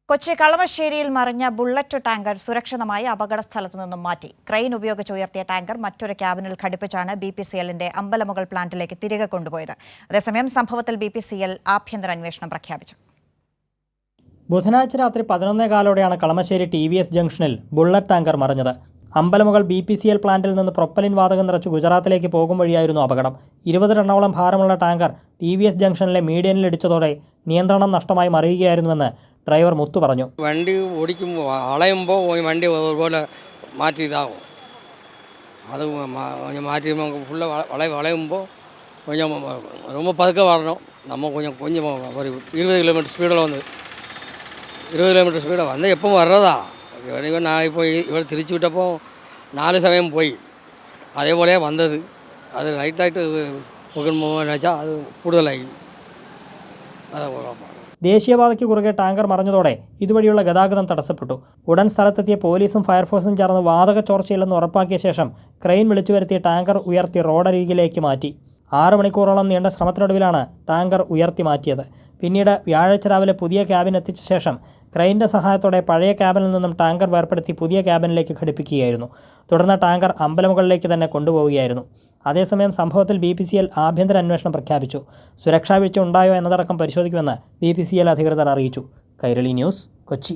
കൊച്ചി കളമശ്ശേരിയിൽ മറിഞ്ഞ bullet tanker സുരക്ഷിതമായി അപകടസ്ഥലത്ത് നിന്നും മാറ്റി. ക്രെയിൻ ഉപയോഗിച്ച് ഉയർത്തിയ ടാങ്കർ മറ്റൊരു ക്യാബിനിൽ ഘടിപ്പിച്ചാണ് BPCLന്റെ അമ്പലമുകൾ പ്ലാന്റിലേക്ക് തിരികെ കൊണ്ടുപോയത്. അതേസമയം സംഭവത്തിൽ BPCL ആഭ്യന്തര അന്വേഷണം പ്രഖ്യാപിച്ചു. ബുധനാഴ്ച രാത്രി 11:15 കളമശ്ശേരി TVS ജംഗ്ഷനിൽ ബുള്ളറ്റ് ടാങ്കർ മറിഞ്ഞത്. അമ്പലമുകൾ BPCL പ്ലാന്റിൽ നിന്ന് പ്രൊപ്പലിൻ വാതകം നിറച്ച് ഗുജറാത്തിലേക്ക് പോകും വഴിയായിരുന്നു അപകടം. 20 ടണ്ണോളം ഭാരമുള്ള ടാങ്കർ TVS ജംഗ്ഷനിലെ മീഡിയനിൽ ഇടിച്ചതോടെ നിയന്ത്രണം നഷ്ടമായി മറിയുകയായിരുന്നുവെന്ന് ഡ്രൈവർ മുത്തു പറഞ്ഞു. വണ്ടി ഓടിക്കുമ്പോൾ വളയുമ്പോൾ വണ്ടി അതുപോലെ മാറ്റി ഇതാകും. അത് മാറ്റി ഫുള്ള് വളയുമ്പോൾ ரொம்ப പതുക്കെ വരണം. നമ്മൾ கொஞ்சம் ஒரு 20 കിലോമീറ്റർ സ്പീഡിൽ വന്ന് 20 കിലോമീറ്റർ സ്പീഡ് വന്ന് എപ്പം വരണതാ. நான் இப்போ இவர் തിരിച്ചു വിട്ടപ്പോൾ 4 സമയം പോയി. അതേപോലെ വന്നത് അത് റൈറ്റായിട്ട് വെച്ചാൽ അത് കൂടുതലായി. അതാ കുഴപ്പമാണ്. ദേശീയപാതയ്ക്ക് കുറുകെ ടാങ്കർ മറിഞ്ഞതോടെ ഇതുവഴിയുള്ള ഗതാഗതം തടസ്സപ്പെട്ടു. ഉടൻ സ്ഥലത്തെത്തിയ പോലീസും ഫയർഫോഴ്സും ചേർന്ന് വാതക ചോർച്ചയില്ലെന്ന് ഉറപ്പാക്കിയ ശേഷം ക്രെയിൻ വിളിച്ചു വരുത്തിയ ടാങ്കർ ഉയർത്തി റോഡരികിലേക്ക് മാറ്റി. 6 മണിക്കൂറോളം നീണ്ട ശ്രമത്തിനൊടുവിലാണ് ടാങ്കർ ഉയർത്തി മാറ്റിയത്. പിന്നീട് വ്യാഴാഴ്ച രാവിലെ പുതിയ ക്യാബിൻ എത്തിച്ച ശേഷം ക്രെയിൻ്റെ സഹായത്തോടെ പഴയ ക്യാബിനിൽ നിന്നും ടാങ്കർ വേർപ്പെടുത്തി പുതിയ ക്യാബിനിലേക്ക് ഘടിപ്പിക്കുകയായിരുന്നു. തുടർന്ന് ടാങ്കർ അമ്പലമുകളിലേക്ക് തന്നെ കൊണ്ടുപോവുകയായിരുന്നു. അതേസമയം സംഭവത്തിൽ BPCL ആഭ്യന്തര അന്വേഷണം പ്രഖ്യാപിച്ചു. സുരക്ഷാ വീഴ്ച ഉണ്ടായോ എന്നതടക്കം പരിശോധിക്കുമെന്ന് BPCL അധികൃതർ അറിയിച്ചു. കൈരളി ന്യൂസ്, കൊച്ചി.